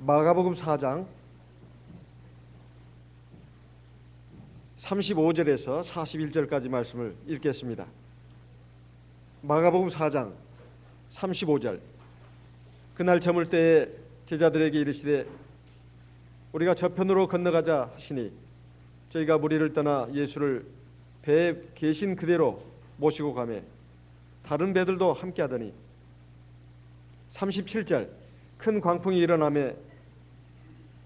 마가복음 4장 35절에서 41절까지 말씀을 읽겠습니다. 마가복음 4장 35절. 그날 저물 때에 제자들에게 이르시되 우리가 저편으로 건너가자 하시니 저희가 무리를 떠나 예수를 배에 계신 그대로 모시고 가매 다른 배들도 함께하더니 37절. 큰 광풍이 일어나매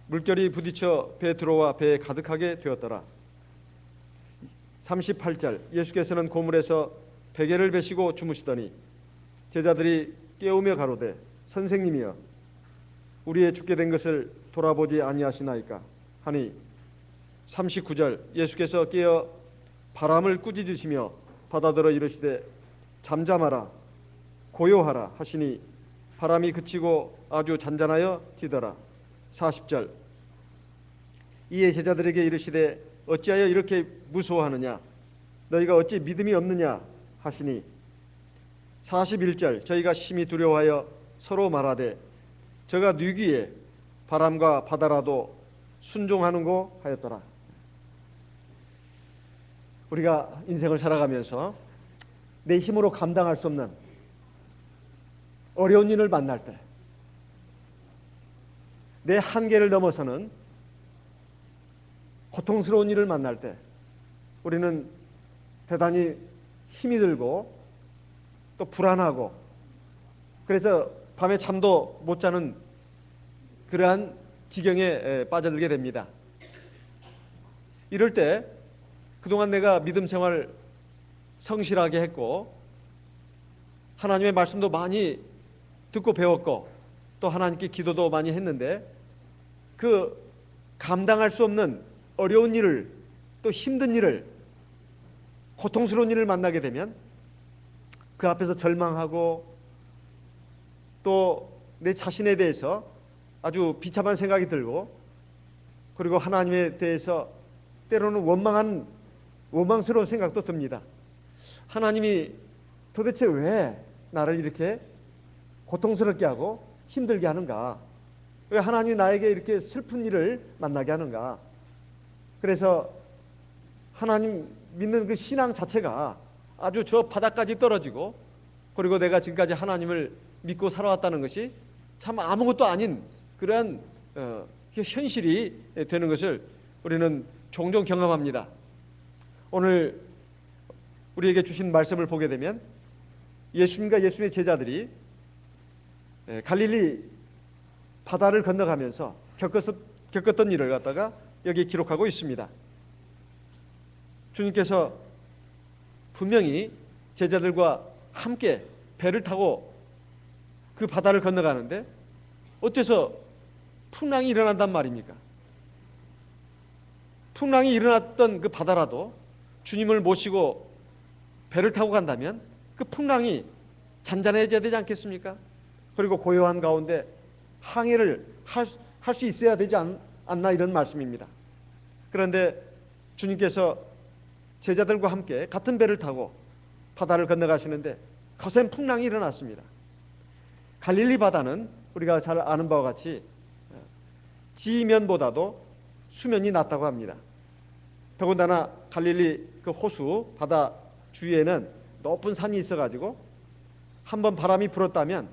물결이 부딪혀 배에 들어와 배에 가득하게 되었더라. 38절. 예수께서는 고물에서 베개를 베시고 주무시더니 제자들이 깨우며 가로되 선생님이여 우리의 죽게 된 것을 돌아보지 아니하시나이까 하니 39절. 예수께서 깨어 바람을 꾸짖으시며 바다더러 이르시되 잠잠하라 고요하라 하시니 바람이 그치고 아주 잔잔하여 지더라. 40절. 이에 제자들에게 이르시되 어찌하여 이렇게 무서워하느냐 너희가 어찌 믿음이 없느냐 하시니 41절. 저희가 심히 두려워하여 서로 말하되 저가 뉘기에 바람과 바다라도 순종하는고 하였더라. 우리가 인생을 살아가면서 내 힘으로 감당할 수 없는 어려운 일을 만날 때, 내 한계를 넘어서는 고통스러운 일을 만날 때 우리는 대단히 힘이 들고 또 불안하고 그래서 밤에 잠도 못 자는 그러한 지경에 빠져들게 됩니다. 이럴 때 그동안 내가 믿음 생활 성실하게 했고 하나님의 말씀도 많이 듣고 배웠고 또 하나님께 기도도 많이 했는데 그 감당할 수 없는 어려운 일을 또 힘든 일을 고통스러운 일을 만나게 되면 그 앞에서 절망하고 또 내 자신에 대해서 아주 비참한 생각이 들고 그리고 하나님에 대해서 때로는 원망스러운 생각도 듭니다. 하나님이 도대체 왜 나를 이렇게 고통스럽게 하고 힘들게 하는가? 왜 하나님이 나에게 이렇게 슬픈 일을 만나게 하는가? 그래서 하나님 믿는 그 신앙 자체가 아주 저 바닥까지 떨어지고 그리고 내가 지금까지 하나님을 믿고 살아왔다는 것이 참 아무것도 아닌 그러한 현실이 되는 것을 우리는 종종 경험합니다. 오늘 우리에게 주신 말씀을 보게 되면 예수님과 예수님의 제자들이 갈릴리 바다를 건너가면서 겪었던 일을 갖다가 여기 기록하고 있습니다. 주님께서 분명히 제자들과 함께 배를 타고 그 바다를 건너가는데 어째서 풍랑이 일어난단 말입니까? 풍랑이 일어났던 그 바다라도 주님을 모시고 배를 타고 간다면 그 풍랑이 잔잔해져야 되지 않겠습니까? 그리고 고요한 가운데 항해를 할 수 있어야 되지 않나 이런 말씀입니다. 그런데 주님께서 제자들과 함께 같은 배를 타고 바다를 건너가시는데 거센 풍랑이 일어났습니다. 갈릴리 바다는 우리가 잘 아는 바와 같이 지면보다도 수면이 낮다고 합니다. 더군다나 갈릴리 그 호수 바다 주위에는 높은 산이 있어가지고 한번 바람이 불었다면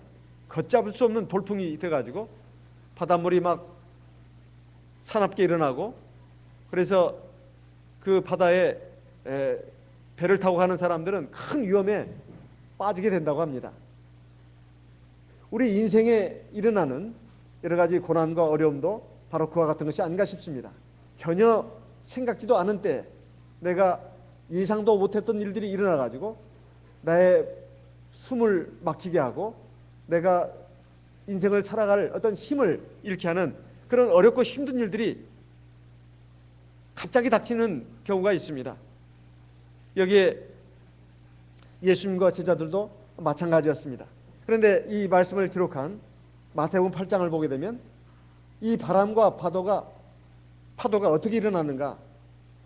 걷잡을 수 없는 돌풍이 돼가지고 바닷물이 막 사납게 일어나고 그래서 그 바다에 배를 타고 가는 사람들은 큰 위험에 빠지게 된다고 합니다. 우리 인생에 일어나는 여러 가지 고난과 어려움도 바로 그와 같은 것이 아닌가 싶습니다. 전혀 생각지도 않은 때 내가 예상도 못했던 일들이 일어나가지고 나의 숨을 막히게 하고 내가 인생을 살아갈 어떤 힘을 잃게 하는 그런 어렵고 힘든 일들이 갑자기 닥치는 경우가 있습니다. 여기에 예수님과 제자들도 마찬가지였습니다. 그런데 이 말씀을 기록한 마태복음 8장을 보게 되면 이 바람과 파도가 어떻게 일어났는가?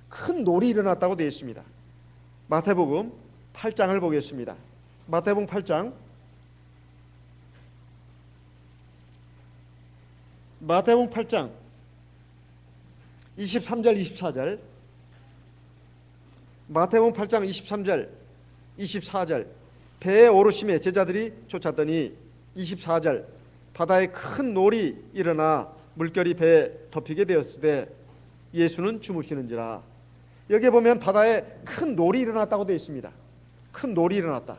큰 놀이 일어났다고 되어 있습니다. 마태복음 8장을 보겠습니다. 마태복음 8장 마태복음 8장 23절 24절, 마태복음 8장 23절 24절, 배에 오르심에 제자들이 쫓았더니 24절, 바다에 큰 놀이 일어나 물결이 배에 덮이게 되었으되 예수는 주무시는지라. 여기에 보면 바다에 큰 놀이 일어났다고 되어 있습니다. 큰 놀이 일어났다.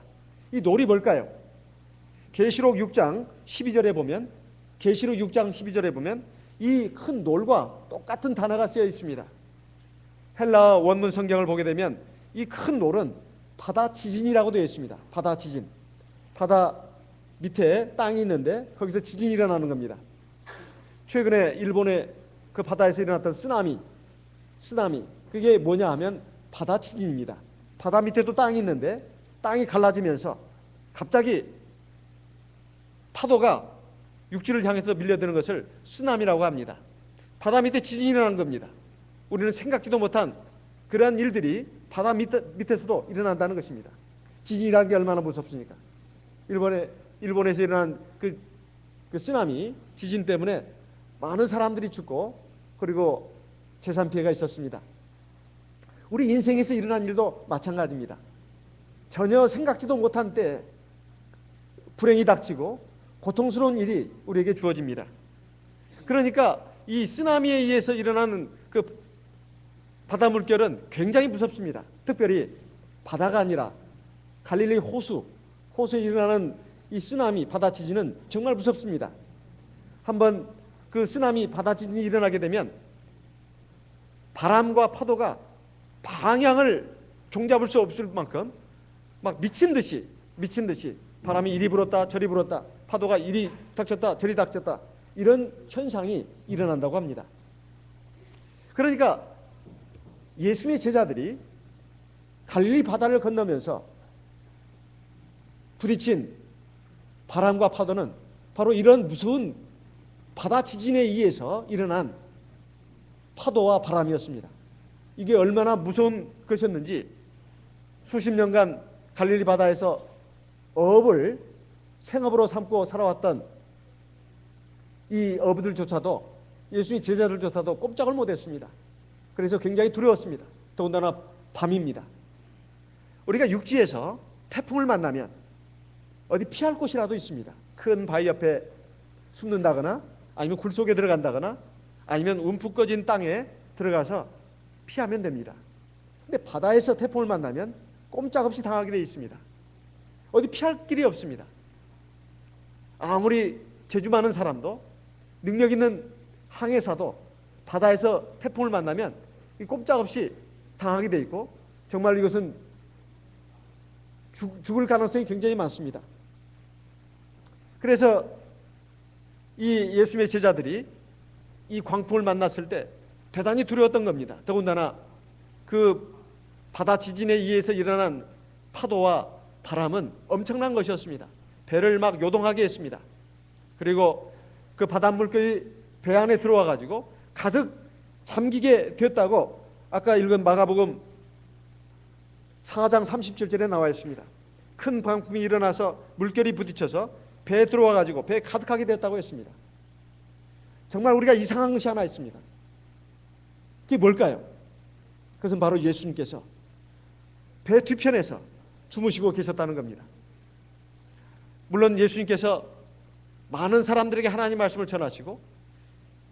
이 놀이 뭘까요? 계시록 6장 12절에 보면, 계시록 6장 12절에 보면 이 큰 놀과 똑같은 단어가 쓰여 있습니다. 헬라 원문 성경을 보게 되면 이 큰 놀은 바다 지진이라고 되어 있습니다. 바다 지진. 바다 밑에 땅이 있는데 거기서 지진이 일어나는 겁니다. 최근에 일본의 그 바다에서 일어났던 쓰나미, 그게 뭐냐 하면 바다 지진입니다. 바다 밑에도 땅이 있는데 땅이 갈라지면서 갑자기 파도가 육지를 향해서 밀려드는 것을 쓰나미라고 합니다. 바다 밑에 지진이 일어난 겁니다. 우리는 생각지도 못한 그러한 일들이 바다 밑에서도 일어난다는 것입니다. 지진이라는 게 얼마나 무섭습니까? 일본에서 일어난 그 쓰나미 지진 때문에 많은 사람들이 죽고 그리고 재산 피해가 있었습니다. 우리 인생에서 일어난 일도 마찬가지입니다. 전혀 생각지도 못한 때 불행이 닥치고 고통스러운 일이 우리에게 주어집니다. 그러니까 이 쓰나미에 의해서 일어나는 그 바다 물결은 굉장히 무섭습니다. 특별히 바다가 아니라 갈릴리 호수에 일어나는 이 쓰나미 바다 지진은 정말 무섭습니다. 한번 그 쓰나미 바다 지진이 일어나게 되면 바람과 파도가 방향을 종잡을 수 없을 만큼 막 미친 듯이 바람이 이리 불었다 저리 불었다, 파도가 이리 닥쳤다 저리 닥쳤다, 이런 현상이 일어난다고 합니다. 그러니까 예수님의 제자들이 갈릴리 바다를 건너면서 부딪힌 바람과 파도는 바로 이런 무서운 바다 지진에 의해서 일어난 파도와 바람이었습니다. 이게 얼마나 무서운 것이었는지 수십 년간 갈릴리 바다에서 어업을 생업으로 삼고 살아왔던 이 어부들조차도, 예수님의 제자들조차도 꼼짝을 못했습니다. 그래서 굉장히 두려웠습니다. 더군다나 밤입니다. 우리가 육지에서 태풍을 만나면 어디 피할 곳이라도 있습니다. 큰 바위 옆에 숨는다거나 아니면 굴 속에 들어간다거나 아니면 움푹 꺼진 땅에 들어가서 피하면 됩니다. 근데 바다에서 태풍을 만나면 꼼짝없이 당하게 되어 있습니다. 어디 피할 길이 없습니다. 아무리 재주 많은 사람도, 능력 있는 항해사도 바다에서 태풍을 만나면 꼼짝없이 당하게 되어 있고 정말 이것은 죽을 가능성이 굉장히 많습니다. 그래서 이 예수님의 제자들이 이 광풍을 만났을 때 대단히 두려웠던 겁니다. 더군다나 그 바다 지진에 의해서 일어난 파도와 바람은 엄청난 것이었습니다. 배를 막 요동하게 했습니다. 그리고 그 바닷물들이 배 안에 들어와 가지고 가득 잠기게 되었다고 아까 읽은 마가복음 4장 37절에 나와 있습니다. 큰 광풍이 일어나서 물결이 부딪혀서 배에 들어와 가지고 배에 가득하게 되었다고 했습니다. 정말 우리가 이상한 것이 하나 있습니다. 그게 뭘까요? 그것은 바로 예수님께서 배 뒤편에서 주무시고 계셨다는 겁니다. 물론 예수님께서 많은 사람들에게 하나님 말씀을 전하시고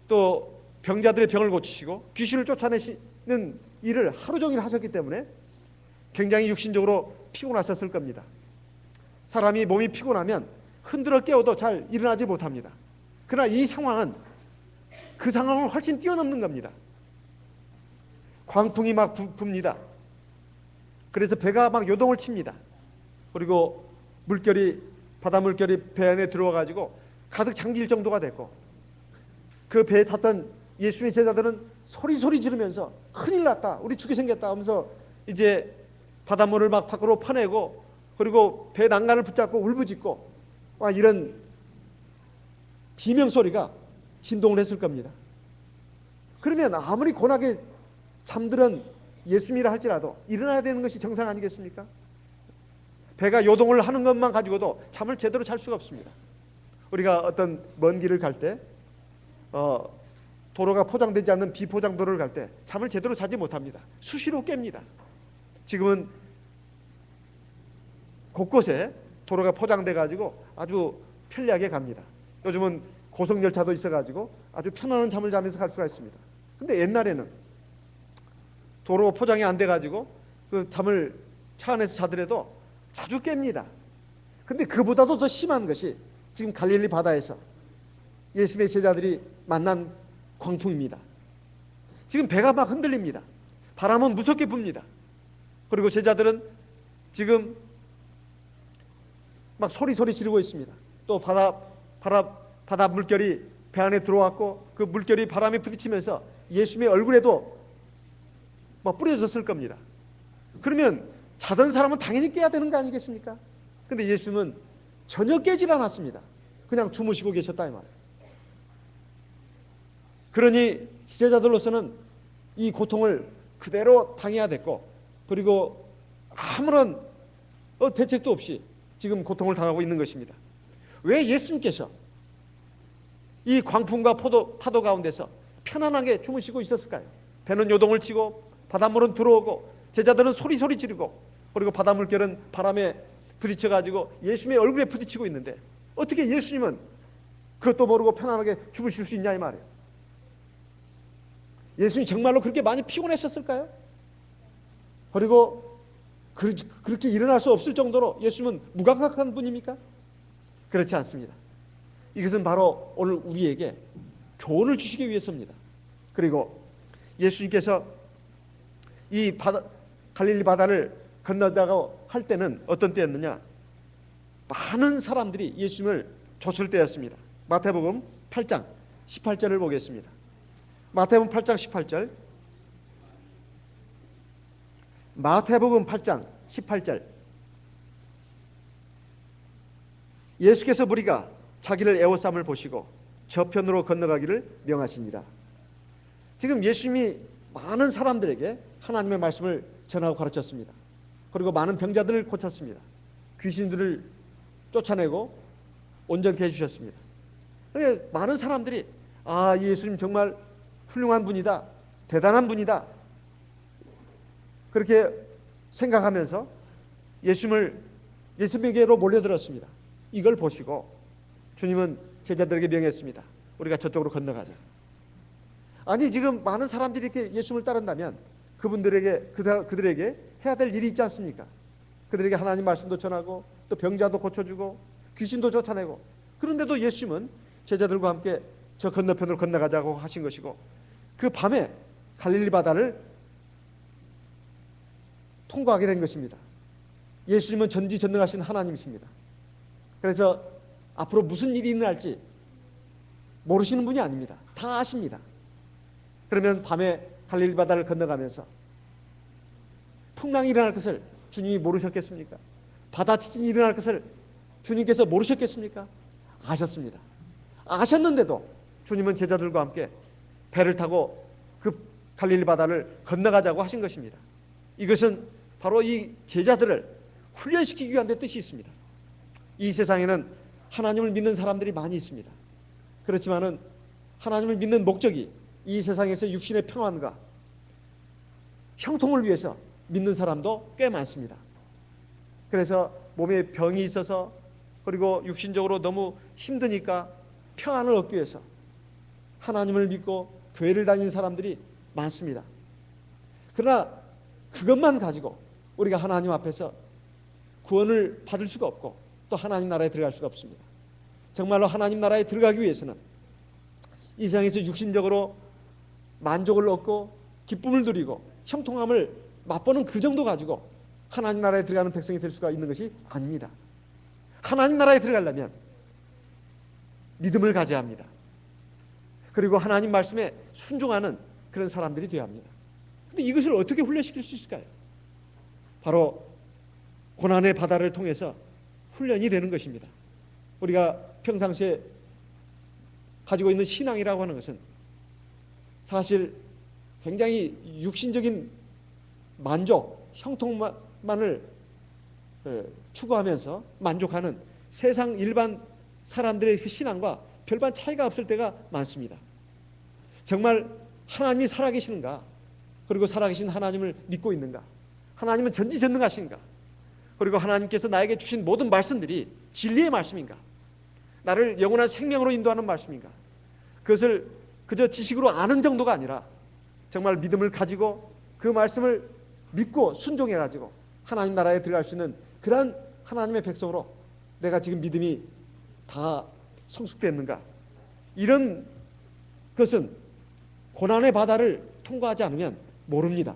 또 병자들의 병을 고치시고 귀신을 쫓아내시는 일을 하루 종일 하셨기 때문에 굉장히 육신적으로 피곤하셨을 겁니다. 사람이 몸이 피곤하면 흔들어 깨워도 잘 일어나지 못합니다. 그러나 이 상황은 그 상황을 훨씬 뛰어넘는 겁니다. 광풍이 막 붑니다. 그래서 배가 막 요동을 칩니다. 그리고 바다 물결이 배 안에 들어와 가지고 가득 잠길 정도가 됐고 그 배에 탔던 예수님의 제자들은 소리 지르면서 큰일 났다, 우리 죽게 생겼다 하면서 이제 바닷물을 막 밖으로 퍼내고 그리고 배 난간을 붙잡고 울부짖고 와, 이런 비명소리가 진동을 했을 겁니다. 그러면 아무리 고나게 잠들은 예수님이라 할지라도 일어나야 되는 것이 정상 아니겠습니까? 배가 요동을 하는 것만 가지고도 잠을 제대로 잘 수가 없습니다. 우리가 어떤 먼 길을 갈 때 도로가 포장되지 않는 비포장도로를 갈 때 잠을 제대로 자지 못합니다. 수시로 깹니다. 지금은 곳곳에 도로가 포장돼 가지고 아주 편리하게 갑니다. 요즘은 고속열차도 있어가지고 아주 편안한 잠을 자면서 갈 수가 있습니다. 근데 옛날에는 도로 포장이 안 돼가지고 그 잠을 차 안에서 자더라도 자주 깹니다. 근데 그보다도 더 심한 것이 지금 갈릴리 바다에서 예수님의 제자들이 만난 광풍입니다. 지금 배가 막 흔들립니다. 바람은 무섭게 붑니다. 그리고 제자들은 지금 막 소리 지르고 있습니다. 또 바다 물결이 배 안에 들어왔고 그 물결이 바람에 부딪히면서 예수님의 얼굴에도 막 뿌려졌을 겁니다. 그러면 자던 사람은 당연히 깨야 되는 거 아니겠습니까? 근데 예수님은 전혀 깨질 않았습니다. 그냥 주무시고 계셨다 이 말이에요. 그러니 지제자들로서는 이 고통을 그대로 당해야 됐고, 그리고 아무런 대책도 없이 지금 고통을 당하고 있는 것입니다. 왜 예수님께서 이 광풍과 파도 가운데서 편안하게 주무시고 있었을까요? 배는 요동을 치고 바닷물은 들어오고 제자들은 소리 지르고, 그리고 바닷물결은 바람에 부딪혀가지고 예수님의 얼굴에 부딪히고 있는데 어떻게 예수님은 그것도 모르고 편안하게 주무실 수 있냐 이 말이에요. 예수님이 정말로 그렇게 많이 피곤했었을까요? 그리고 그렇게 일어날 수 없을 정도로 예수님은 무감각한 분입니까? 그렇지 않습니다. 이것은 바로 오늘 우리에게 교훈을 주시기 위해서입니다. 그리고 예수님께서 이 갈릴리 바다를 건너자고 할 때는 어떤 때였느냐? 많은 사람들이 예수님을 좇을 때였습니다. 마태복음 8장 18절을 보겠습니다. 마태복음 8장 18절. 마태복음 8장 18절. 예수께서 무리가 자기를 애워쌈을 보시고 저편으로 건너가기를 명하시니라. 지금 예수님이 많은 사람들에게 하나님의 말씀을 전하고 가르쳤습니다. 그리고 많은 병자들을 고쳤습니다. 귀신들을 쫓아내고 온전케 해주셨습니다. 많은 사람들이 예수님 정말 훌륭한 분이다, 대단한 분이다, 그렇게 생각하면서 예수님에게로 몰려들었습니다. 이걸 보시고 주님은 제자들에게 명했습니다. 우리가 저쪽으로 건너가자. 아니, 지금 많은 사람들이 이렇게 예수님을 따른다면 그들에게 해야 될 일이 있지 않습니까? 그들에게 하나님 말씀도 전하고 또 병자도 고쳐주고 귀신도 쫓아내고, 그런데도 예수님은 제자들과 함께 저 건너편으로 건너가자고 하신 것이고, 그 밤에 갈릴리 바다를 통과하게 된 것입니다. 예수님은 전지전능하신 하나님이십니다. 그래서 앞으로 무슨 일이 일어날지 모르시는 분이 아닙니다. 다 아십니다. 그러면 밤에 갈릴리 바다를 건너가면서 풍랑이 일어날 것을 주님이 모르셨겠습니까? 바다 지진이 일어날 것을 주님께서 모르셨겠습니까? 아셨습니다. 아셨는데도 주님은 제자들과 함께 배를 타고 그 갈릴리 바다를 건너가자고 하신 것입니다. 이것은 바로 이 제자들을 훈련시키기 위한 데 뜻이 있습니다. 이 세상에는 하나님을 믿는 사람들이 많이 있습니다. 그렇지만은 하나님을 믿는 목적이 이 세상에서 육신의 평안과 형통을 위해서 믿는 사람도 꽤 많습니다. 그래서 몸에 병이 있어서, 그리고 육신적으로 너무 힘드니까 평안을 얻기 위해서 하나님을 믿고 교회를 다니는 사람들이 많습니다. 그러나 그것만 가지고 우리가 하나님 앞에서 구원을 받을 수가 없고 또 하나님 나라에 들어갈 수가 없습니다. 정말로 하나님 나라에 들어가기 위해서는 이 세상에서 육신적으로 만족을 얻고 기쁨을 누리고 형통함을 맛보는 그 정도 가지고 하나님 나라에 들어가는 백성이 될 수가 있는 것이 아닙니다. 하나님 나라에 들어가려면 믿음을 가져야 합니다. 그리고 하나님 말씀에 순종하는 그런 사람들이 되어야 합니다. 그런데 이것을 어떻게 훈련시킬 수 있을까요? 바로 고난의 바다를 통해서 훈련이 되는 것입니다. 우리가 평상시에 가지고 있는 신앙이라고 하는 것은 사실 굉장히 육신적인 만족, 형통만을 추구하면서 만족하는 세상 일반 사람들의 그 신앙과 별반 차이가 없을 때가 많습니다. 정말 하나님이 살아계시는가? 그리고 살아계신 하나님을 믿고 있는가? 하나님은 전지전능하신가? 그리고 하나님께서 나에게 주신 모든 말씀들이 진리의 말씀인가? 나를 영원한 생명으로 인도하는 말씀인가? 그것을 그저 지식으로 아는 정도가 아니라 정말 믿음을 가지고 그 말씀을 믿고 순종해가지고 하나님 나라에 들어갈 수 있는 그러한 하나님의 백성으로 내가 지금 믿음이 다 성숙됐는가? 이런 것은 고난의 바다를 통과하지 않으면 모릅니다.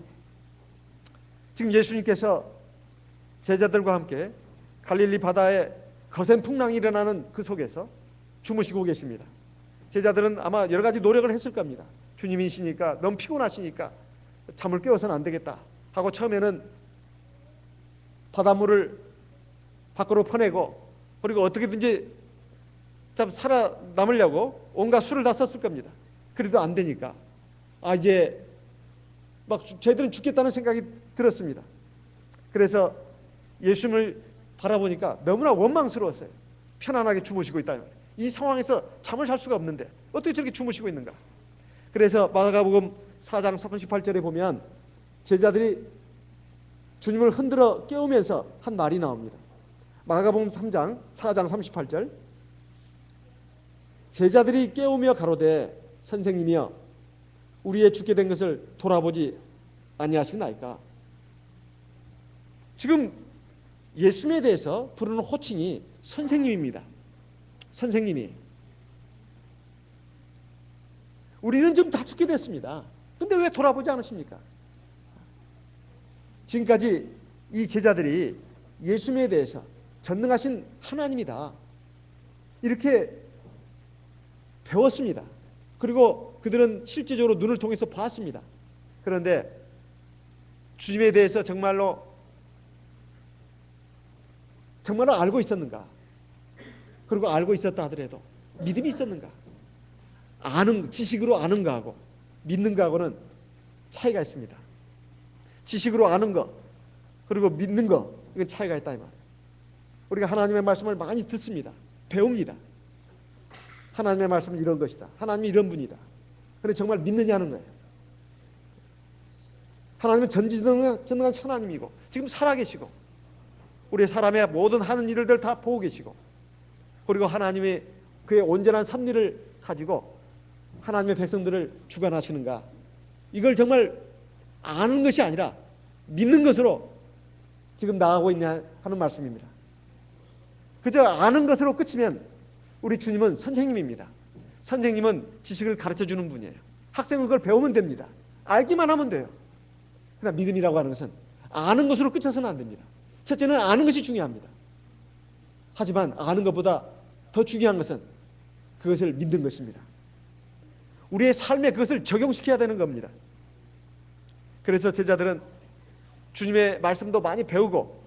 지금 예수님께서 제자들과 함께 갈릴리 바다에 거센 풍랑이 일어나는 그 속에서 주무시고 계십니다. 제자들은 아마 여러 가지 노력을 했을 겁니다. 주님이시니까 너무 피곤하시니까 잠을 깨워서는 안 되겠다 하고 처음에는 바닷물을 밖으로 퍼내고 그리고 어떻게든지 참 살아남으려고 온갖 수를 다 썼을 겁니다. 그래도 안 되니까 이제 막 저희들은 죽겠다는 생각이 들었습니다. 그래서 예수님을 바라보니까 너무나 원망스러웠어요. 편안하게 주무시고 있다. 이 상황에서 잠을 잘 수가 없는데 어떻게 저렇게 주무시고 있는가? 그래서 마가복음 4장 38절에 보면 제자들이 주님을 흔들어 깨우면서 한 말이 나옵니다. 마가복음 4장 38절 제자들이 깨우며 가로되 선생님이여 우리의 죽게 된 것을 돌아보지 아니하시나이까. 지금 예수님에 대해서 부르는 호칭이 선생님입니다. 선생님이. 우리는 지금 다 죽게 됐습니다. 근데 왜 돌아보지 않으십니까? 지금까지 이 제자들이 예수님에 대해서 전능하신 하나님이다 이렇게 배웠습니다. 그리고 그들은 실제적으로 눈을 통해서 봤습니다. 그런데 주님에 대해서 정말로 알고 있었는가? 그리고 알고 있었다 하더라도 믿음이 있었는가? 지식으로 아는 거하고 믿는 거하고는 차이가 있습니다. 지식으로 아는 거 그리고 믿는 거 이건 차이가 있다 이 말이에요. 우리가 하나님의 말씀을 많이 듣습니다. 배웁니다. 하나님의 말씀은 이런 것이다. 하나님이 이런 분이다. 그런데 정말 믿느냐는 거예요. 하나님은 전지전능한 하나님이고 지금 살아계시고 우리 사람의 모든 하는 일들 다 보고 계시고 그리고 하나님이 그의 온전한 섭리를 가지고 하나님의 백성들을 주관하시는가? 이걸 정말 아는 것이 아니라 믿는 것으로 지금 나아가고 있냐 하는 말씀입니다. 그저 아는 것으로 끝이면 우리 주님은 선생님입니다. 선생님은 지식을 가르쳐주는 분이에요. 학생은 그걸 배우면 됩니다. 알기만 하면 돼요. 그러나 믿음이라고 하는 것은 아는 것으로 끝쳐서는 안 됩니다. 첫째는 아는 것이 중요합니다. 하지만 아는 것보다 더 중요한 것은 그것을 믿는 것입니다. 우리의 삶에 그것을 적용시켜야 되는 겁니다. 그래서 제자들은 주님의 말씀도 많이 배우고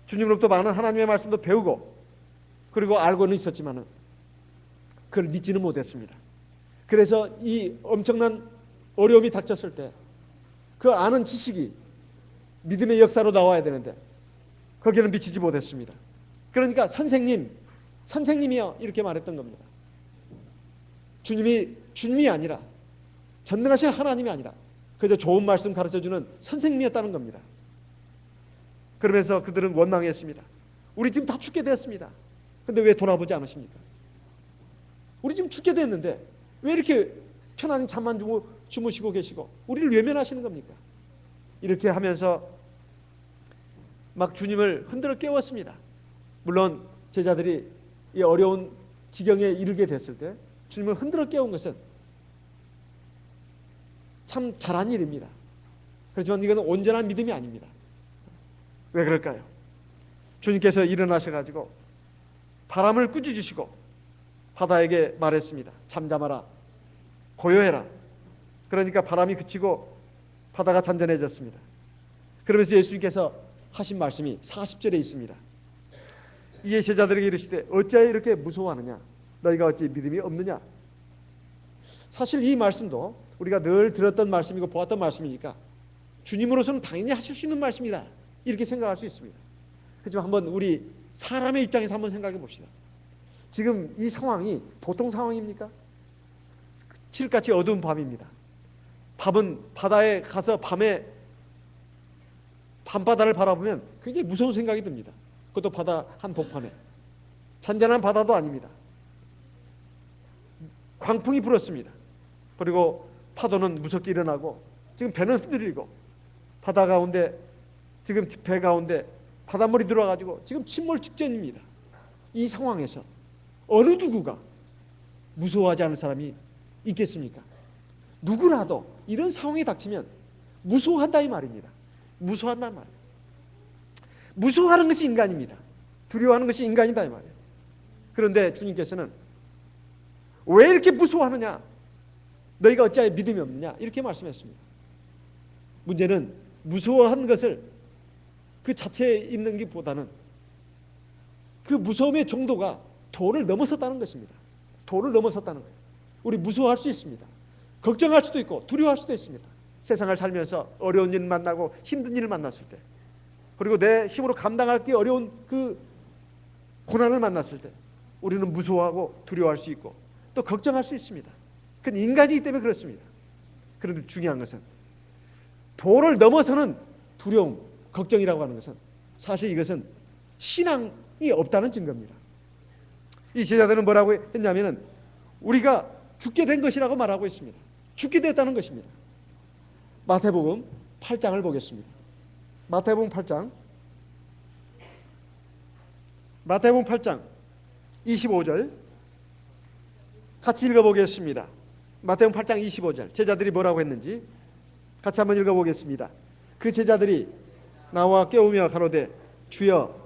주님으로부터 많은 하나님의 말씀도 배우고 그리고 알고는 있었지만은 그걸 믿지는 못했습니다. 그래서 이 엄청난 어려움이 닥쳤을 때 그 아는 지식이 믿음의 역사로 나와야 되는데 거기는 미치지 못했습니다. 그러니까 선생님이요 이렇게 말했던 겁니다. 주님이 아니라 전능하신 하나님이 아니라 그저 좋은 말씀 가르쳐주는 선생님이었다는 겁니다. 그러면서 그들은 원망했습니다. 우리 지금 다 죽게 되었습니다. 근데 왜 돌아보지 않으십니까? 우리 지금 죽게 됐는데 왜 이렇게 편안히 잠만 주무시고 계시고 우리를 외면하시는 겁니까? 이렇게 하면서 막 주님을 흔들어 깨웠습니다. 물론 제자들이 이 어려운 지경에 이르게 됐을 때 주님을 흔들어 깨운 것은 참 잘한 일입니다. 그렇지만 이건 온전한 믿음이 아닙니다. 왜 그럴까요? 주님께서 일어나셔가지고 바람을 꾸짖으시고 바다에게 말했습니다. 잠잠하라, 고요해라. 그러니까 바람이 그치고 바다가 잔잔해졌습니다. 그러면서 예수님께서 하신 말씀이 40절에 있습니다. 이에 제자들에게 이르시되 어찌하여 이렇게 무서워하느냐? 너희가 어찌 믿음이 없느냐? 사실 이 말씀도 우리가 늘 들었던 말씀이고 보았던 말씀이니까 주님으로서는 당연히 하실 수 있는 말씀이다 이렇게 생각할 수 있습니다. 하지만 한번 우리 사람의 입장에서 한번 생각해 봅시다. 지금 이 상황이 보통 상황입니까? 칠흑같이 어두운 밤입니다. 밥은 바다에 가서 밤에 밤바다를 바라보면 굉장히 무서운 생각이 듭니다. 그것도 바다 한복판에. 잔잔한 바다도 아닙니다. 광풍이 불었습니다. 그리고 파도는 무섭게 일어나고 지금 배는 흔들리고 바다 가운데 지금 배 가운데 바닷물이 들어와가지고 지금 침몰 직전입니다. 이 상황에서 어느 누구가 무서워하지 않을 사람이 있겠습니까? 누구라도 이런 상황이 닥치면 무서워한다 이 말입니다. 무서워한다 말이에요. 무서워하는 것이 인간입니다. 두려워하는 것이 인간이다 이 말이에요. 그런데 주님께서는 왜 이렇게 무서워하느냐? 너희가 어찌하여 믿음이 없느냐? 이렇게 말씀했습니다. 문제는 무서워한 것을 그 자체에 있는 것보다는 그 무서움의 정도가 도를 넘어섰다는 것입니다. 도를 넘어섰다는 거예요. 우리 무서워할 수 있습니다. 걱정할 수도 있고 두려워할 수도 있습니다. 세상을 살면서 어려운 일 만나고 힘든 일을 만났을 때, 그리고 내 힘으로 감당하기 어려운 그 고난을 만났을 때 우리는 무서워하고 두려워할 수 있고 또 걱정할 수 있습니다. 그건 인간이기 때문에 그렇습니다. 그런데 중요한 것은 도를 넘어서는 두려움, 걱정이라고 하는 것은 사실 이것은 신앙이 없다는 증거입니다. 이 제자들은 뭐라고 했냐면은 우리가 죽게 된 것이라고 말하고 있습니다. 죽게 됐다는 것입니다. 마태복음 8장을 보겠습니다. 마태복음 8장 25절 같이 읽어보겠습니다. 마태복음 8장 25절 제자들이 뭐라고 했는지 같이 한번 읽어보겠습니다. 그 제자들이 나와 깨우며 가로되 주여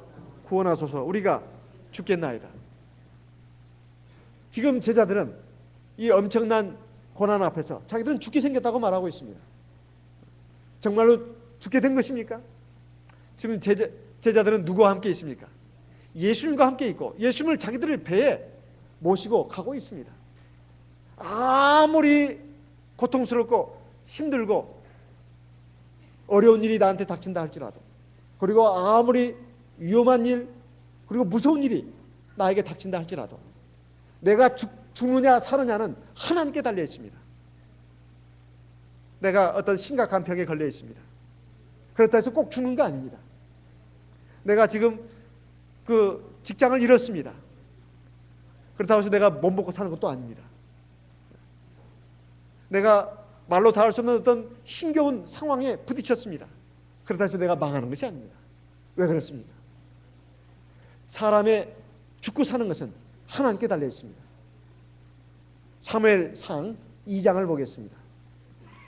구원하소서 우리가 죽겠나이다. 지금 제자들은 이 엄청난 고난 앞에서 자기들은 죽게 생겼다고 말하고 있습니다. 정말로 죽게 된 것입니까? 지금 제자들은 누구와 함께 있습니까? 예수님과 함께 있고 예수님을 자기들의 배에 모시고 가고 있습니다. 아무리 고통스럽고 힘들고 어려운 일이 나한테 닥친다 할지라도, 그리고 아무리 위험한 일 그리고 무서운 일이 나에게 닥친다 할지라도 내가 죽느냐 사느냐는 하나님께 달려 있습니다. 내가 어떤 심각한 병에 걸려 있습니다. 그렇다 해서 꼭 죽는 거 아닙니다. 내가 지금 그 직장을 잃었습니다. 그렇다고 해서 내가 못 먹고 사는 것도 아닙니다. 내가 말로 다 할 수 없는 어떤 힘겨운 상황에 부딪혔습니다. 그렇다 해서 내가 망하는 것이 아닙니다. 왜 그렇습니까? 사람의 죽고 사는 것은 하나님께 달려 있습니다. 사무엘상 2장을 보겠습니다.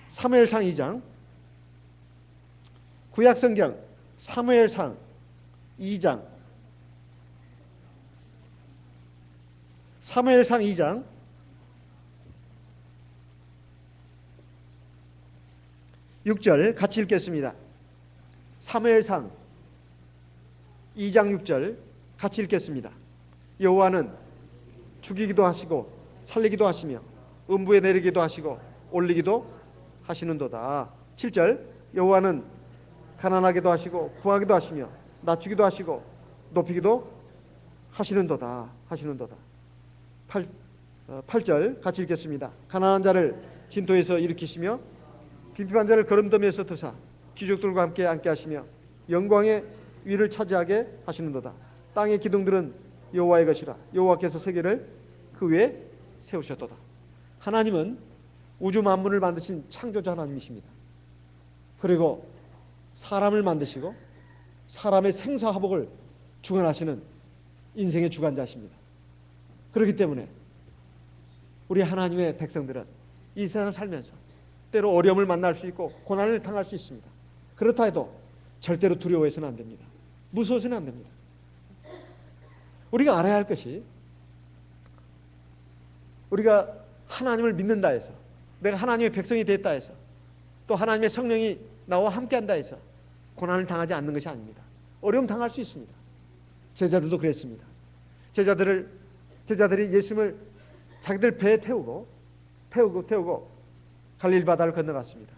사무엘상 2장, 구약성경 사무엘상 2장, 사무엘상 2장 6절 같이 읽겠습니다. 사무엘상 2장 6절 같이 읽겠습니다. 여호와는 죽이기도 하시고 살리기도 하시며 음부에 내리기도 하시고 올리기도 하시는도다. 7절 여호와는 가난하게도 하시고 부하기도 하시며 낮추기도 하시고 높이기도 하시는도다. 8절 같이 읽겠습니다. 가난한 자를 진토에서 일으키시며 빈핍한 자를 거름더미에서 드사 귀족들과 함께 앉게 하시며 영광의 위를 차지하게 하시는도다. 땅의 기둥들은 여호와의 것이라 여호와께서 세계를 그 위에 세우셨도다. 하나님은 우주 만물을 만드신 창조자 하나님이십니다. 그리고 사람을 만드시고 사람의 생사화복을 주관하시는 인생의 주관자십니다. 그렇기 때문에 우리 하나님의 백성들은 이 세상을 살면서 때로 어려움을 만날 수 있고 고난을 당할 수 있습니다. 그렇다 해도 절대로 두려워해서는 안 됩니다. 무서워서는 안 됩니다. 우리가 알아야 할 것이, 우리가 하나님을 믿는다 해서, 내가 하나님의 백성이 됐다 해서, 또 하나님의 성령이 나와 함께한다 해서 고난을 당하지 않는 것이 아닙니다. 어려움 당할 수 있습니다. 제자들도 그랬습니다. 제자들이 예수님을 자기들 배에 태우고 갈릴리 바다를 건너갔습니다.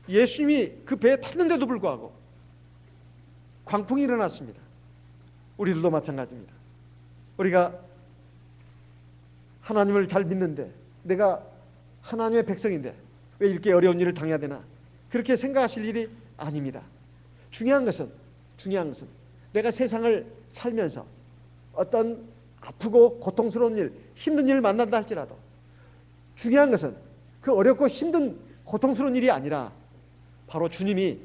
예수님이 그 배에 탔는데도 불구하고 광풍이 일어났습니다. 우리들도 마찬가지입니다. 우리가 하나님을 잘 믿는데 내가 하나님의 백성인데 왜 이렇게 어려운 일을 당해야 되나, 그렇게 생각하실 일이 아닙니다. 중요한 것은 내가 세상을 살면서 어떤 아프고 고통스러운 일, 힘든 일을 만난다 할지라도 중요한 것은 그 어렵고 힘든 고통스러운 일이 아니라 바로 주님이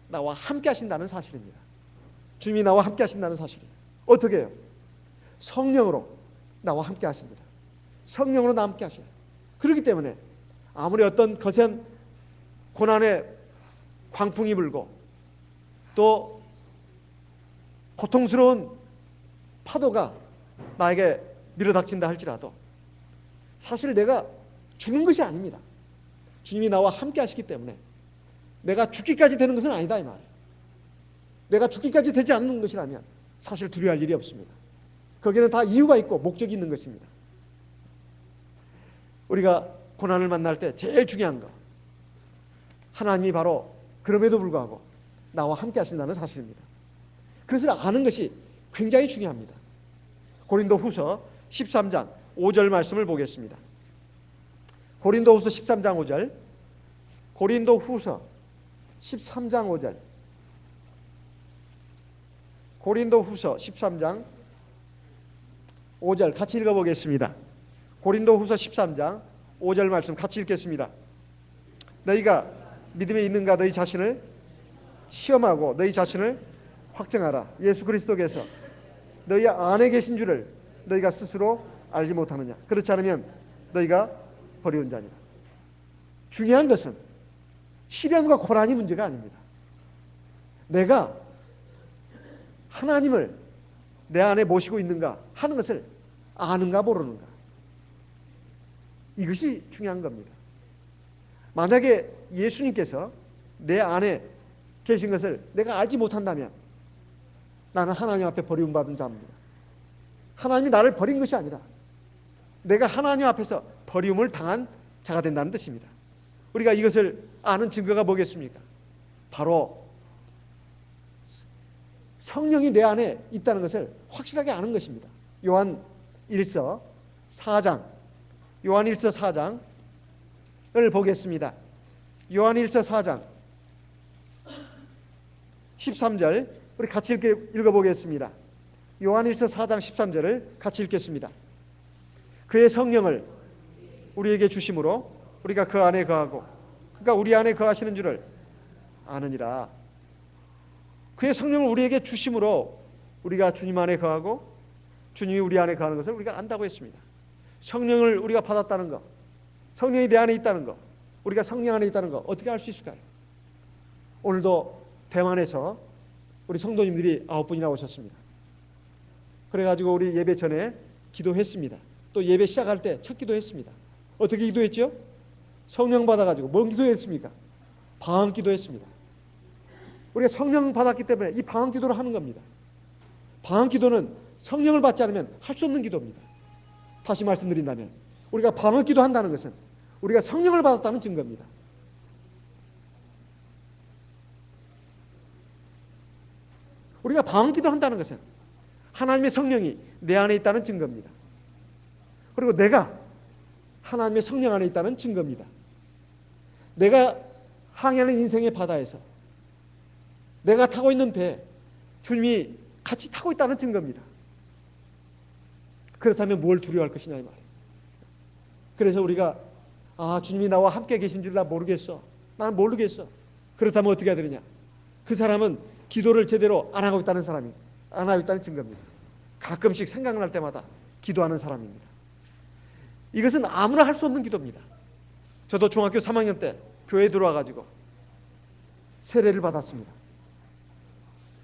나와 함께 하신다는 사실입니다. 주님이 나와 함께 하신다는 사실이에요. 어떻게 해요? 성령으로 나와 함께 하십니다. 성령으로 나와 함께 하셔요. 그렇기 때문에 아무리 어떤 거센 고난의 광풍이 불고 또 고통스러운 파도가 나에게 밀어닥친다 할지라도 사실 내가 죽는 것이 아닙니다. 주님이 나와 함께 하시기 때문에 내가 죽기까지 되는 것은 아니다 이 말이에요. 내가 죽기까지 되지 않는 것이라면 사실 두려워할 일이 없습니다. 거기에는 다 이유가 있고 목적이 있는 것입니다. 우리가 고난을 만날 때 제일 중요한 거, 하나님이 바로 그럼에도 불구하고 나와 함께 하신다는 사실입니다. 그것을 아는 것이 굉장히 중요합니다. 고린도후서 13장 5절 말씀을 보겠습니다. 고린도후서 13장 5절, 고린도후서 13장 5절, 고린도후서 13장 5절 같이 읽어보겠습니다. 고린도후서 13장 5절 말씀 같이 읽겠습니다. 너희가 믿음에 있는가 너희 자신을 시험하고 너희 자신을 확증하라. 예수 그리스도께서 너희 안에 계신 줄을 너희가 스스로 알지 못하느냐. 그렇지 않으면 너희가 버리운 자니라. 중요한 것은 시련과 고난이 문제가 아닙니다. 내가 하나님을 내 안에 모시고 있는가 하는 것을 아는가 모르는가, 이것이 중요한 겁니다. 만약에 예수님께서 내 안에 계신 것을 내가 알지 못한다면 나는 하나님 앞에 버림받은 자입니다. 하나님이 나를 버린 것이 아니라 내가 하나님 앞에서 버림을 당한 자가 된다는 뜻입니다. 우리가 이것을 아는 증거가 뭐겠습니까? 바로 성령이 내 안에 있다는 것을 확실하게 아는 것입니다. 요한 1서 4장 을 보겠습니다. 요한 1서 4장 13절 우리 같이 읽어보겠습니다. 요한 1서 4장 13절을 같이 읽겠습니다. 그의 성령을 우리에게 주심으로 우리가 그 안에 거하고 그가 우리 안에 거하시는 줄을 아느니라. 그의 성령을 우리에게 주심으로 우리가 주님 안에 거하고 주님이 우리 안에 거하는 것을 우리가 안다고 했습니다. 성령을 우리가 받았다는 것, 성령이 내 안에 있다는 것, 우리가 성령 안에 있다는 것 어떻게 알 수 있을까요? 오늘도 대만에서 우리 성도님들이 9분이나 오셨습니다. 그래가지고 우리 예배 전에 기도했습니다. 또 예배 시작할 때 첫 기도했습니다. 어떻게 기도했죠? 성령 받아가지고 뭔 기도했습니까? 방언 기도했습니다. 우리가 성령 받았기 때문에 이 방언 기도를 하는 겁니다. 방언 기도는 성령을 받지 않으면 할 수 없는 기도입니다. 다시 말씀드린다면 우리가 방언 기도한다는 것은 우리가 성령을 받았다는 증거입니다. 우리가 방언 기도한다는 것은 하나님의 성령이 내 안에 있다는 증거입니다. 그리고 내가 하나님의 성령 안에 있다는 증거입니다. 내가 항해하는 인생의 바다에서 내가 타고 있는 배에 주님이 같이 타고 있다는 증거입니다. 그렇다면 뭘 두려워할 것이냐 이 말이에요. 그래서 우리가 주님이 나와 함께 계신 줄 나 모르겠어. 나는 모르겠어. 그렇다면 어떻게 해야 되느냐? 그 사람은 기도를 제대로 안 하고 있다는 사람이 안 하고 있다는 증거입니다. 가끔씩 생각날 때마다 기도하는 사람입니다. 이것은 아무나 할 수 없는 기도입니다. 저도 중학교 3학년 때 교회에 들어와가지고 세례를 받았습니다.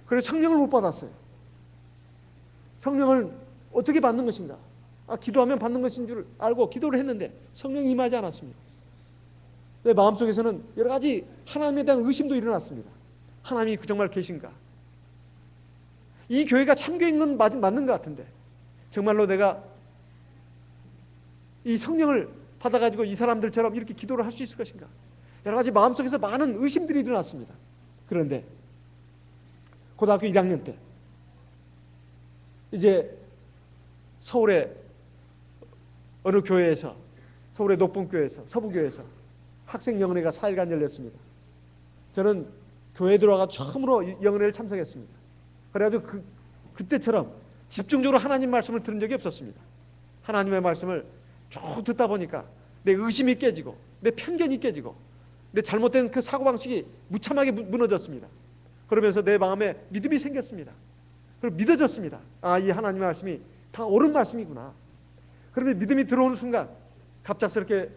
그래서 성령을 못 받았어요. 성령을 어떻게 받는 것인가? 기도하면 받는 것인 줄 알고 기도를 했는데 성령이 임하지 않았습니다. 내 마음속에서는 여러 가지 하나님에 대한 의심도 일어났습니다. 하나님이 정말 계신가? 이 교회가 참교인 건 맞는 것 같은데 정말로 내가 이 성령을 받아가지고 이 사람들처럼 이렇게 기도를 할 수 있을 것인가? 여러 가지 마음속에서 많은 의심들이 일어났습니다. 그런데 고등학교 1학년 때 이제 서울의 어느 교회에서 서울의 높은교회에서, 서부교회에서 학생영은회가 4일간 열렸습니다. 저는 교회에 들어가 처음으로 영은회를 참석했습니다. 그래가지고 그때처럼 집중적으로 하나님 말씀을 들은 적이 없었습니다. 하나님의 말씀을 쭉 듣다 보니까 내 의심이 깨지고 내 편견이 깨지고 내 잘못된 그 사고방식이 무참하게 무너졌습니다. 그러면서 내 마음에 믿음이 생겼습니다. 그리고 믿어졌습니다. 아, 이 하나님의 말씀이 다 옳은 말씀이구나. 그런데 믿음이 들어오는 순간 갑작스럽게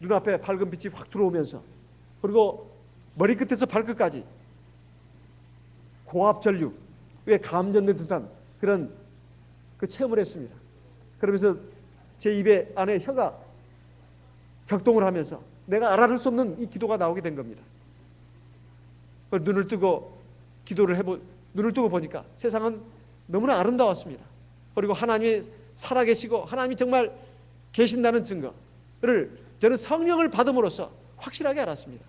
눈앞에 밝은 빛이 확 들어오면서, 그리고 머리끝에서 발끝까지 고압전류에 감전된 듯한 그런 그 체험을 했습니다. 그러면서 제 입에 안에 혀가 격동을 하면서 내가 알아들 수 없는 이 기도가 나오게 된 겁니다. 눈을 뜨고 눈을 뜨고 보니까 세상은 너무나 아름다웠습니다. 그리고 하나님이 살아계시고 하나님이 정말 계신다는 증거를 저는 성령을 받음으로써 확실하게 알았습니다.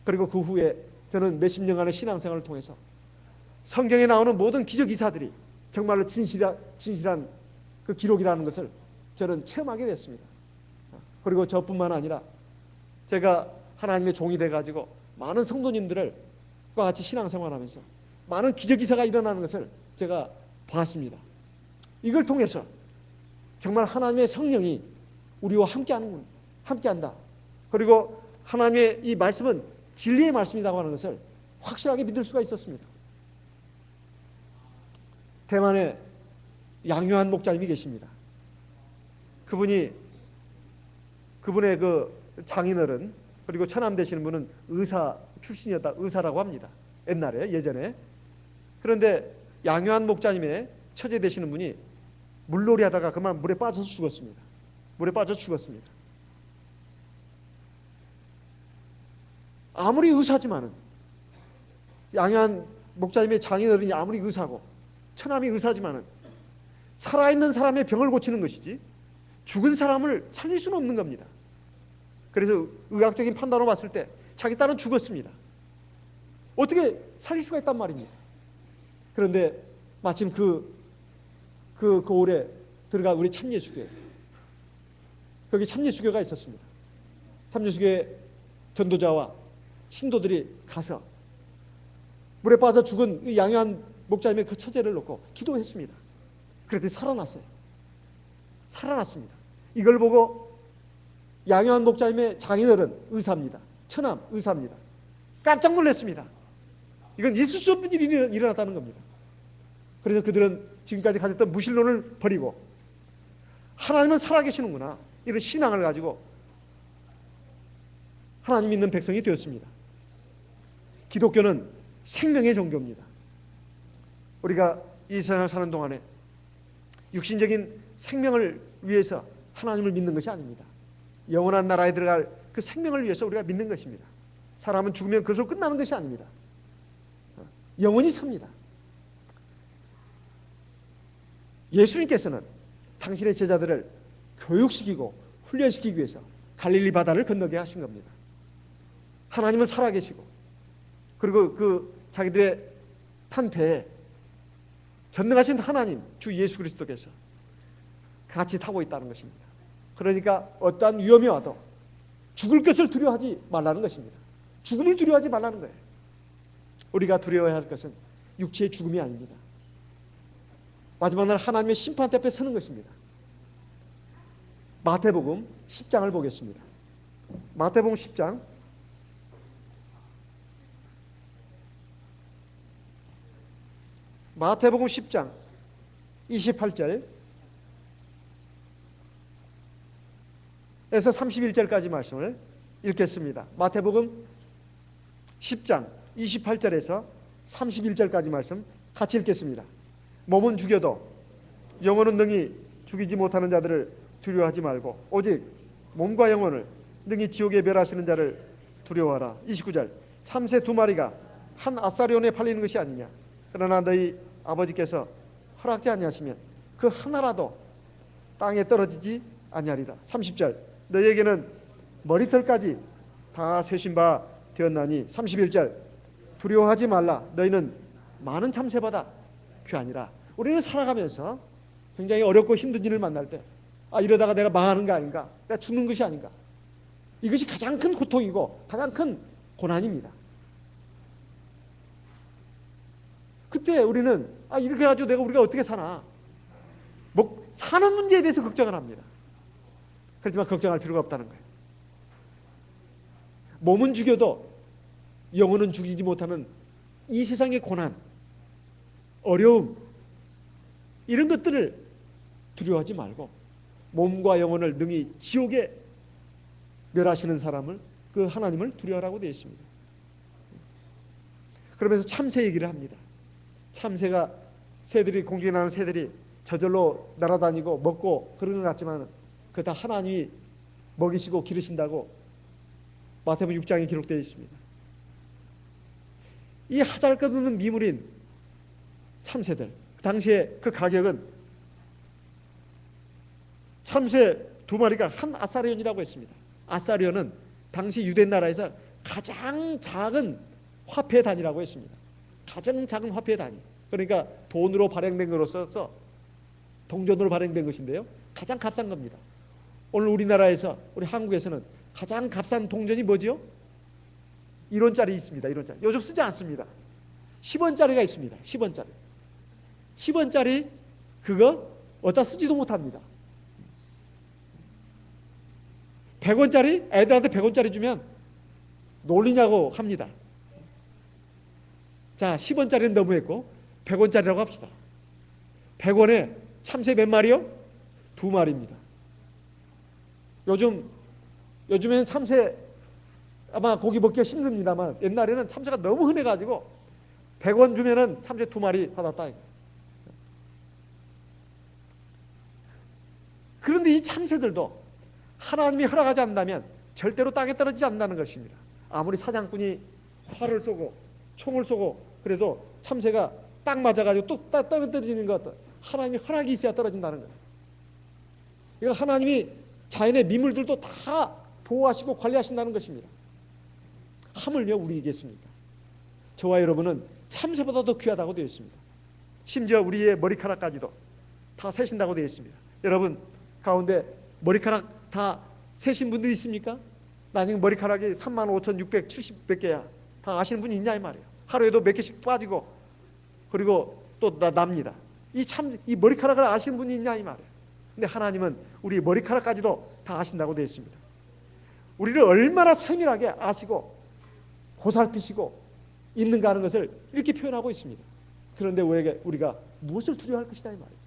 그리고 그 후에 저는 몇십 년간의 신앙생활을 통해서 성경에 나오는 모든 기적이사들이 정말로 진실한 그 기록이라는 것을 저는 체험하게 됐습니다. 그리고 저뿐만 아니라 제가 하나님의 종이 돼가지고 많은 성도님들과 같이 신앙생활하면서 많은 기적기사가 일어나는 것을 제가 봤습니다. 이걸 통해서 정말 하나님의 성령이 우리와 함께한다. 그리고 하나님의 이 말씀은 진리의 말씀이라고 하는 것을 확실하게 믿을 수가 있었습니다. 대만에 양요한 목사님이 계십니다. 그분의 그 장인어른, 그리고 처남 되시는 분은 의사 출신이었다, 의사라고 합니다. 예전에. 그런데 양요한 목사님의 처제 되시는 분이 물놀이 하다가 그만 물에 빠져서 죽었습니다. 아무리 의사지만은, 양요한 목사님의 장인어른이 아무리 의사고 처남이 의사지만은 살아있는 사람의 병을 고치는 것이지 죽은 사람을 살릴 수는 없는 겁니다. 그래서 의학적인 판단으로 봤을 때 자기 딸은 죽었습니다. 어떻게 살릴 수가 있단 말입니다. 그런데 마침 그 올해 들어가 우리 참예수교회, 거기 참예수교가 있었습니다. 참예수교회 전도자와 신도들이 가서 물에 빠져 죽은 양요한 목사님의 그 처제를 놓고 기도했습니다. 그랬더니 살아났습니다. 이걸 보고 양요한 목사님의 장인어른 의사입니다. 처남 의사입니다. 깜짝 놀랐습니다. 이건 있을 수 없는 일이 일어났다는 겁니다. 그래서 그들은 지금까지 가졌던 무신론을 버리고 하나님은 살아계시는구나, 이런 신앙을 가지고 하나님 믿는 백성이 되었습니다. 기독교는 생명의 종교입니다. 우리가 이 세상을 사는 동안에 육신적인 생명을 위해서 하나님을 믿는 것이 아닙니다. 영원한 나라에 들어갈 그 생명을 위해서 우리가 믿는 것입니다. 사람은 죽으면 그것으로 끝나는 것이 아닙니다. 영원히 삽니다. 예수님께서는 당신의 제자들을 교육시키고 훈련시키기 위해서 갈릴리 바다를 건너게 하신 겁니다. 하나님은 살아계시고, 그리고 그 자기들의 탄 배에 전능하신 하나님 주 예수 그리스도께서 같이 타고 있다는 것입니다. 그러니까 어떠한 위험이 와도 죽을 것을 두려워하지 말라는 것입니다. 죽음을 두려워하지 말라는 거예요. 우리가 두려워해야 할 것은 육체의 죽음이 아닙니다. 마지막 날 하나님의 심판대 앞에 서는 것입니다. 마태복음 10장을 보겠습니다. 마태복음 10장 28절 에서 31절까지 말씀을 읽겠습니다. 마태복음 10장 28절에서 31절까지 말씀 같이 읽겠습니다. 몸은 죽여도 영혼은 능히 죽이지 못하는 자들을 두려워하지 말고 오직 몸과 영혼을 능히 지옥에 멸하시는 자를 두려워하라. 29절 참새 2마리가 한 아사리온에 팔리는 것이 아니냐. 그러나 너희 아버지께서 허락지 아니하시면 그 하나라도 땅에 떨어지지 아니하리라. 30절 너희에게는 머리털까지 다 세신 바 되었나니. 31절 두려워하지 말라. 너희는 많은 참새보다 귀하니라. 우리는 살아가면서 굉장히 어렵고 힘든 일을 만날 때 이러다가 내가 망하는 거 아닌가, 내가 죽는 것이 아닌가. 이것이 가장 큰 고통이고 가장 큰 고난입니다. 그때 우리는 이렇게 해가지고 우리가 어떻게 사나, 사는 문제에 대해서 걱정을 합니다. 그렇지만 걱정할 필요가 없다는 거예요. 몸은 죽여도 영혼은 죽이지 못하는 이 세상의 고난, 어려움, 이런 것들을 두려워하지 말고 몸과 영혼을 능히 지옥에 멸하시는 사람을, 그 하나님을 두려워하라고 되어 있습니다. 그러면서 참새 얘기를 합니다. 참새가, 새들이, 공중에 나는 새들이 저절로 날아다니고 먹고 그런 것 같지만 그거 다 하나님이 먹이시고 기르신다고 마태복음 6장에 기록되어 있습니다. 이 하잘것없는 미물인 참새들, 당시에 그 가격은 참새 2마리가 한 아사리온이라고 했습니다. 아사리온은 당시 유대 나라에서 가장 작은 화폐 단위라고 했습니다. 가장 작은 화폐 단위. 그러니까 돈으로 발행된 것으로서 동전으로 발행된 것인데요, 가장 값싼 겁니다. 오늘 우리나라에서, 우리 한국에서는 가장 값싼 동전이 뭐지요? 1원짜리 있습니다. 1원짜리. 요즘 쓰지 않습니다. 10원짜리가 있습니다. 10원짜리. 10원짜리 그거 어디다 쓰지도 못합니다. 100원짜리, 애들한테 100원짜리 주면 놀리냐고 합니다. 자, 10원짜리는 너무했고 100원짜리라고 합시다. 100원에 참새 몇 마리요? 2마리입니다. 요즘에는 참새 아마 고기 먹기가 힘듭니다만 옛날에는 참새가 너무 흔해가지고 100원 주면은 참새 2마리 받았다. 그런데 이 참새들도 하나님이 허락하지 않는다면 절대로 땅에 떨어지지 않는다는 것입니다. 아무리 사냥꾼이 활을 쏘고 총을 쏘고 그래도 참새가 딱 맞아가지고 또 떨어지는 것, 하나님이 허락이 있어야 떨어진다는 거예요. 이거 하나님이 자연의 미물들도 다 보호하시고 관리하신다는 것입니다. 하물며 우리이겠습니까? 저와 여러분은 참새보다 더 귀하다고 되어 있습니다. 심지어 우리의 머리카락까지도 다 세신다고 되어 있습니다. 여러분 가운데 머리카락 다 세신 분들 있습니까? 나 지금 머리카락이 35,670개야. 다 아시는 분이 있냐 이 말이에요. 하루에도 몇 개씩 빠지고 그리고 또 납니다. 이 머리카락을 아시는 분이 있냐 이 말이에요. 근데 하나님은 우리 머리카락까지도 다 아신다고 되어 있습니다. 우리를 얼마나 세밀하게 아시고 보살피시고 있는가 하는 것을 이렇게 표현하고 있습니다. 그런데 왜 우리가 무엇을 두려워할 것이다 이 말이에요.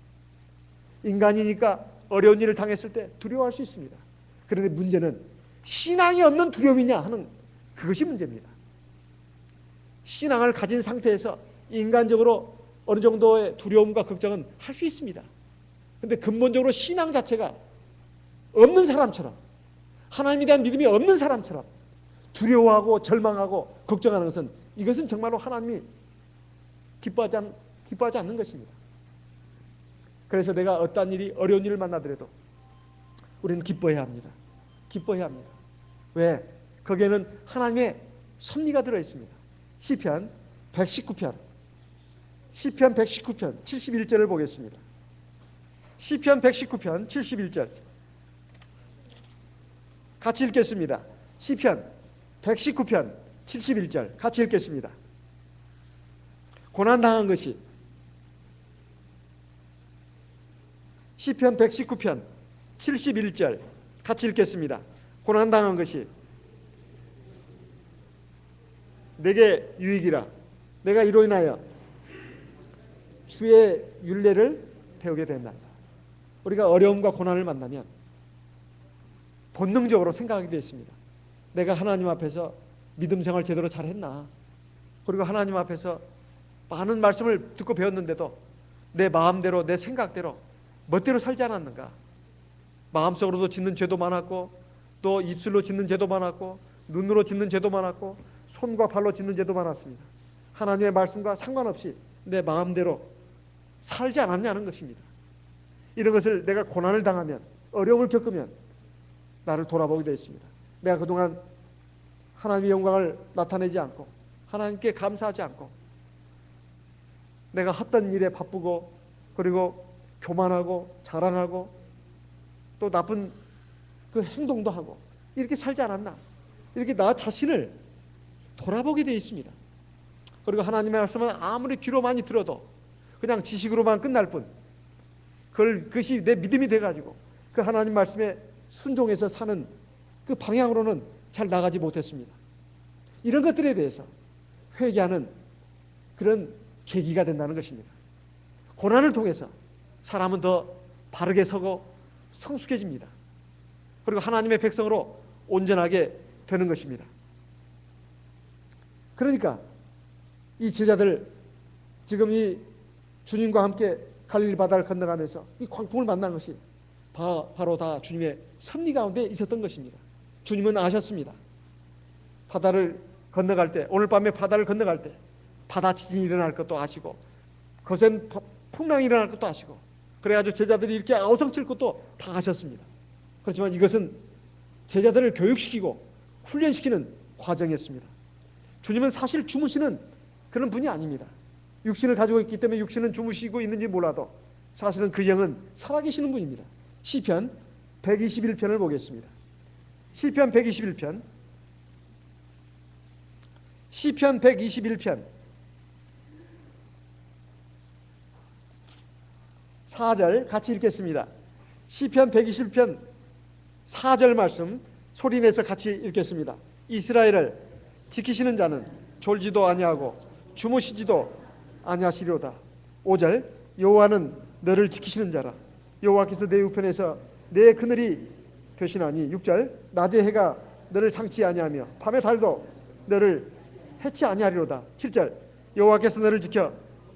인간이니까 어려운 일을 당했을 때 두려워할 수 있습니다. 그런데 문제는 신앙이 없는 두려움이냐 하는 그것이 문제입니다. 신앙을 가진 상태에서 인간적으로 어느 정도의 두려움과 걱정은 할 수 있습니다. 그런데 근본적으로 신앙 자체가 없는 사람처럼, 하나님에 대한 믿음이 없는 사람처럼 두려워하고 절망하고 걱정하는 것은, 이것은 정말로 하나님이 기뻐하지 않는 것입니다. 그래서 내가 어떠한 일이, 어려운 일을 만나더라도 우리는 기뻐해야 합니다. 기뻐해야 합니다. 왜? 거기에는 하나님의 섭리가 들어있습니다. 시편 119편 71절을 보겠습니다. 시편 119편 71절 같이 읽겠습니다. 시편 119편 71절 같이 읽겠습니다. 고난당한 것이, 시편 119편 71절 같이 읽겠습니다. 고난당한 것이 내게 유익이라. 내가 이로 인하여 주의 율례를 배우게 된다. 우리가 어려움과 고난을 만나면 본능적으로 생각하게 되어 있습니다. 내가 하나님 앞에서 믿음 생활 제대로 잘했나? 그리고 하나님 앞에서 많은 말씀을 듣고 배웠는데도 내 마음대로, 내 생각대로 멋대로 살지 않았는가? 마음속으로도 짓는 죄도 많았고, 또 입술로 짓는 죄도 많았고, 눈으로 짓는 죄도 많았고, 손과 발로 짓는 죄도 많았습니다. 하나님의 말씀과 상관없이 내 마음대로 살지 않았냐는 것입니다. 이런 것을 내가 고난을 당하면, 어려움을 겪으면 나를 돌아보게 되어 있습니다. 내가 그동안 하나님의 영광을 나타내지 않고 하나님께 감사하지 않고 내가 헛된 일에 바쁘고, 그리고 교만하고 자랑하고 또 나쁜 그 행동도 하고 이렇게 살지 않았나? 이렇게 나 자신을 돌아보게 되어 있습니다. 그리고 하나님의 말씀은 아무리 귀로 많이 들어도 그냥 지식으로만 끝날 뿐, 그것이 내 믿음이 돼가지고 그 하나님 말씀에 순종해서 사는 그 방향으로는 잘 나가지 못했습니다. 이런 것들에 대해서 회개하는 그런 계기가 된다는 것입니다. 고난을 통해서 사람은 더 바르게 서고 성숙해집니다. 그리고 하나님의 백성으로 온전하게 되는 것입니다. 그러니까 이 제자들 지금 이 주님과 함께 갈릴리 바다를 건너가면서 이 광풍을 만난 것이 바로 다 주님의 섭리 가운데 있었던 것입니다. 주님은 아셨습니다. 바다를 건너갈 때, 오늘 밤에 바다를 건너갈 때 바다 지진이 일어날 것도 아시고 거센 풍랑이 일어날 것도 아시고, 그래가지고 제자들이 이렇게 아우성칠 것도 다 아셨습니다. 그렇지만 이것은 제자들을 교육시키고 훈련시키는 과정이었습니다. 주님은 사실 주무시는 그런 분이 아닙니다. 육신을 가지고 있기 때문에 육신은 주무시고 있는지 몰라도 사실은 그 영은 살아계시는 분입니다. 시편 121편을 보겠습니다. 시편 121편 4절 같이 읽겠습니다. 시편 121편 4절 말씀 소리내서 같이 읽겠습니다. 이스라엘을 지키시는 자는 졸지도 아니하고 주무시지도 아니하시리로다. 5절 여호와는 너를 지키시는 자라. 여호와께서 내 우편에서 내 그늘이 되시나니. 6절 낮의 해가 너를 상치 아니하며 밤의 달도 너를 해치 아니하리로다. 7절 여호와께서 너를 지켜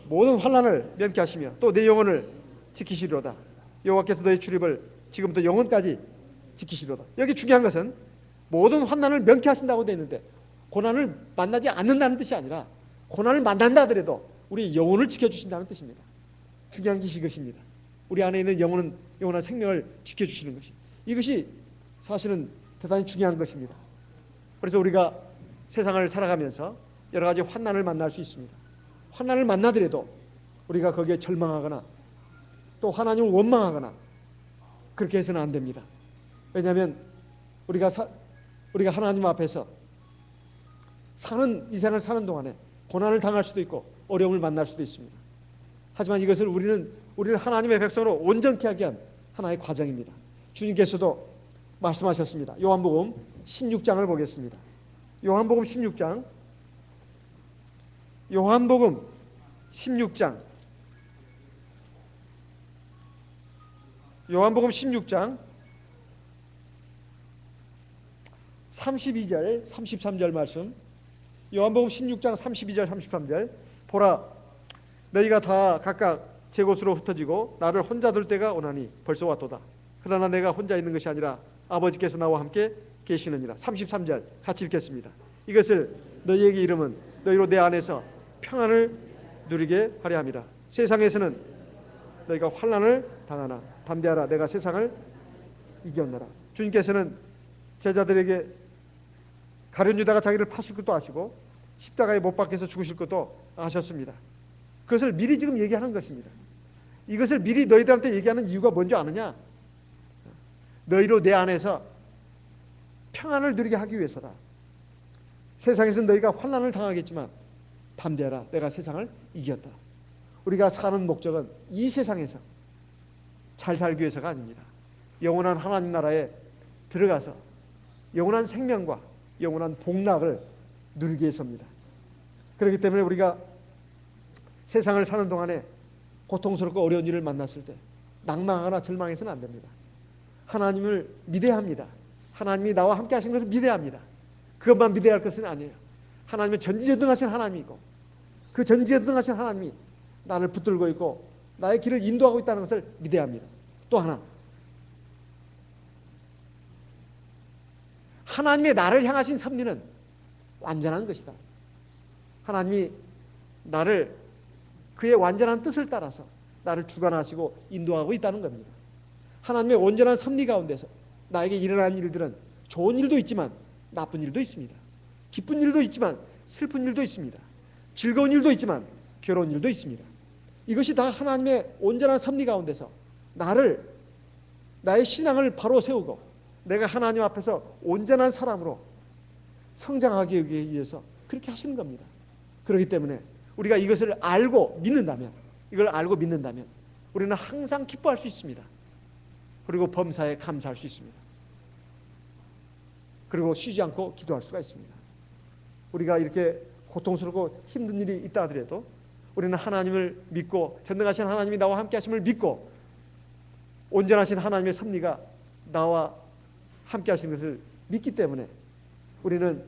모든 환난을 면케 하시며 또 내 영혼을 지키시리로다. 여호와께서 너의 출입을 지금부터 영혼까지 지키시리로다. 여기 중요한 것은 모든 환난을 면케 하신다고 되어 있는데 고난을 만나지 않는다는 뜻이 아니라 고난을 만난다 하더라도 우리 영혼을 지켜주신다는 뜻입니다. 중요한 것이 이것입니다. 우리 안에 있는 영원한 생명을 지켜주시는 것이, 이것이 사실은 대단히 중요한 것입니다. 그래서 우리가 세상을 살아가면서 여러 가지 환난을 만날 수 있습니다. 환난을 만나더라도 우리가 거기에 절망하거나 또 하나님을 원망하거나 그렇게 해서는 안 됩니다. 왜냐하면 우리가 하나님 앞에서 이 생을 사는 동안에 고난을 당할 수도 있고 어려움을 만날 수도 있습니다. 하지만 이것을 우리를 하나님의 백성으로 온전케 하게 한 하나의 과정입니다. 주님께서도 말씀하셨습니다. 요한복음 16장을 보겠습니다. 요한복음 16장 32절 33절 말씀. 요한복음 16장 32절 33절. 보라 너희가 다 각각 제 곳으로 흩어지고 나를 혼자 둘 때가 오나니 벌써 왔도다. 그러나 내가 혼자 있는 것이 아니라 아버지께서 나와 함께 계시느니라. 33절 같이 읽겠습니다. 이것을 너희에게 이름은 너희로 내 안에서 평안을 누리게 하려 함이라. 세상에서는 너희가 환난을 당하나 담대하라. 내가 세상을 이겼노라. 주님께서는 제자들에게 가룟 유다가 자기를 파실 것도 아시고 십자가에 못 박혀서 죽으실 것도 아셨습니다. 그것을 미리 지금 얘기하는 것입니다. 이것을 미리 너희들한테 얘기하는 이유가 뭔지 아느냐? 너희로 내 안에서 평안을 누리게 하기 위해서다. 세상에서 너희가 환난을 당하겠지만 담대하라. 내가 세상을 이겼다. 우리가 사는 목적은 이 세상에서 잘 살기 위해서가 아닙니다. 영원한 하나님 나라에 들어가서 영원한 생명과 영원한 복락을 누리기 위해서입니다. 그렇기 때문에 우리가 세상을 사는 동안에 고통스럽고 어려운 일을 만났을 때 낭망하거나 절망해서는 안 됩니다. 하나님을 믿어야 합니다. 하나님이 나와 함께 하신 것을 믿어야 합니다. 그것만 믿어야 할 것은 아니에요. 하나님은 전지전능하신 하나님이고 그 전지전능하신 하나님이 나를 붙들고 있고 나의 길을 인도하고 있다는 것을 믿어야 합니다. 또 하나, 하나님의 나를 향하신 섭리는 완전한 것이다. 하나님이 나를 그의 완전한 뜻을 따라서 나를 주관하시고 인도하고 있다는 겁니다. 하나님의 온전한 섭리 가운데서 나에게 일어난 일들은 좋은 일도 있지만 나쁜 일도 있습니다. 기쁜 일도 있지만 슬픈 일도 있습니다. 즐거운 일도 있지만 괴로운 일도 있습니다. 이것이 다 하나님의 온전한 섭리 가운데서 나를 나의 신앙을 바로 세우고 내가 하나님 앞에서 온전한 사람으로 성장하기 위해서 그렇게 하시는 겁니다. 그렇기 때문에 우리가 이것을 알고 믿는다면, 이걸 알고 믿는다면 우리는 항상 기뻐할 수 있습니다. 그리고 범사에 감사할 수 있습니다. 그리고 쉬지 않고 기도할 수가 있습니다. 우리가 이렇게 고통스럽고 힘든 일이 있다 하더라도 우리는 하나님을 믿고, 전능하신 하나님이 나와 함께 하심을 믿고, 온전하신 하나님의 섭리가 나와 함께 하시는 것을 믿기 때문에 우리는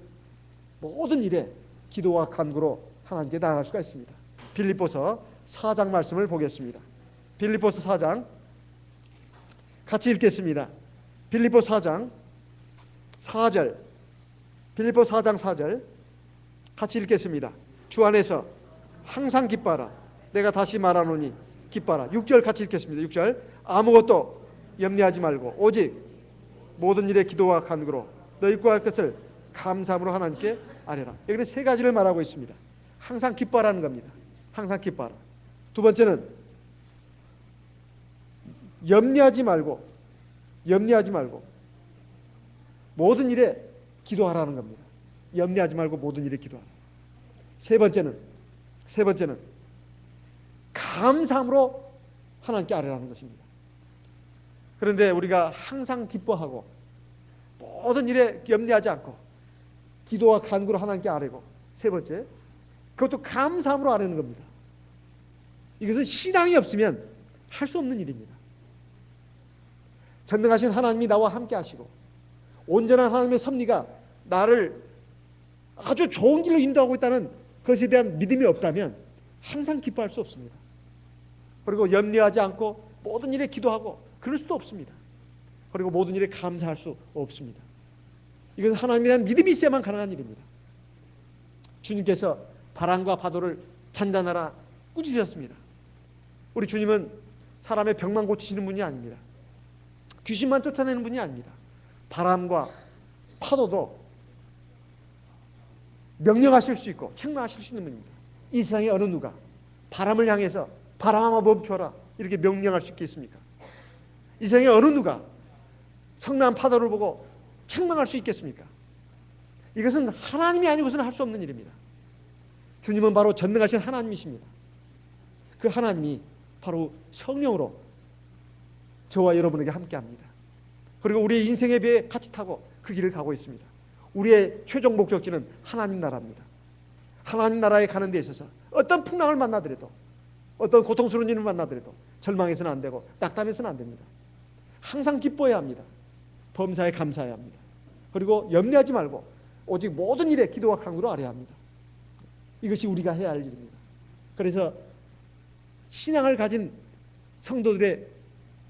모든 일에 기도와 간구로 하나님께 나아갈 수가 있습니다. 빌립보서 4장 말씀을 보겠습니다. 빌립보서 4장 같이 읽겠습니다. 빌립보 4장 4절, 빌립보 4장 4절 같이 읽겠습니다. 주 안에서 항상 기뻐하라. 내가 다시 말하노니 기뻐하라. 6절 같이 읽겠습니다. 6절 아무것도 염려하지 말고 오직 모든 일에 기도와 간구로 너희 구할 것을 감사함으로 하나님께 아뢰라. 여기는 세 가지를 말하고 있습니다. 항상 기뻐하라는 겁니다. 항상 기뻐하라. 두 번째는 염려하지 말고 모든 일에 기도하라는 겁니다. 염려하지 말고 모든 일에 기도하라. 세 번째는 감사함으로 하나님께 아뢰라는 것입니다. 그런데 우리가 항상 기뻐하고 모든 일에 염려하지 않고 기도와 간구로 하나님께 아뢰고, 세 번째 그것도 감사함으로 아뢰는 겁니다. 이것은 신앙이 없으면 할 수 없는 일입니다. 전능하신 하나님이 나와 함께 하시고 온전한 하나님의 섭리가 나를 아주 좋은 길로 인도하고 있다는 것에 대한 믿음이 없다면 항상 기뻐할 수 없습니다. 그리고 염려하지 않고 모든 일에 기도하고 그럴 수도 없습니다. 그리고 모든 일에 감사할 수 없습니다. 이것은 하나님에 대한 믿음이 있어야만 가능한 일입니다. 주님께서 바람과 파도를 잔잔하라 꾸짖으셨습니다. 우리 주님은 사람의 병만 고치시는 분이 아닙니다. 귀신만 쫓아내는 분이 아닙니다. 바람과 파도도 명령하실 수 있고 책망하실 수 있는 분입니다. 이 세상에 어느 누가 바람을 향해서 바람아 멈춰라 이렇게 명령할 수 있겠습니까? 이 세상에 어느 누가 성난 파도를 보고 책망할 수 있겠습니까? 이것은 하나님이 아니고서는 할 수 없는 일입니다. 주님은 바로 전능하신 하나님이십니다. 그 하나님이 바로 성령으로 저와 여러분에게 함께합니다. 그리고 우리의 인생의 배에 같이 타고 그 길을 가고 있습니다. 우리의 최종 목적지는 하나님 나라입니다. 하나님 나라에 가는 데 있어서 어떤 풍랑을 만나더라도, 어떤 고통스러운 일을 만나더라도 절망해서는 안 되고 낙담해서는 안 됩니다. 항상 기뻐해야 합니다. 범사에 감사해야 합니다. 그리고 염려하지 말고 오직 모든 일에 기도와 간구로 아뢰야 합니다. 이것이 우리가 해야 할 일입니다. 그래서 신앙을 가진 성도들의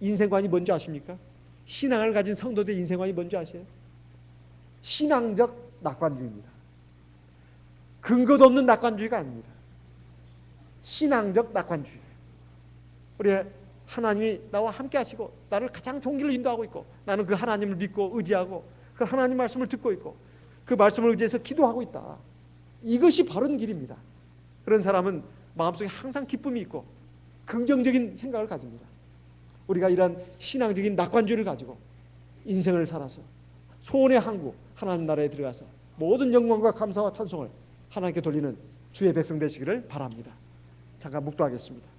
인생관이 뭔지 아십니까? 신앙을 가진 성도들의 인생관이 뭔지 아세요? 신앙적 낙관주의입니다. 근거도 없는 낙관주의가 아닙니다. 신앙적 낙관주의. 우리 하나님이 나와 함께 하시고 나를 가장 좋은 길로 인도하고 있고 나는 그 하나님을 믿고 의지하고 그 하나님 말씀을 듣고 있고 그 말씀을 의지해서 기도하고 있다. 이것이 바른 길입니다. 그런 사람은 마음속에 항상 기쁨이 있고 긍정적인 생각을 가집니다. 우리가 이런 신앙적인 낙관주의를 가지고 인생을 살아서 소원의 항구 하나님 나라에 들어가서 모든 영광과 감사와 찬송을 하나님께 돌리는 주의 백성 되시기를 바랍니다. 잠깐 묵도하겠습니다.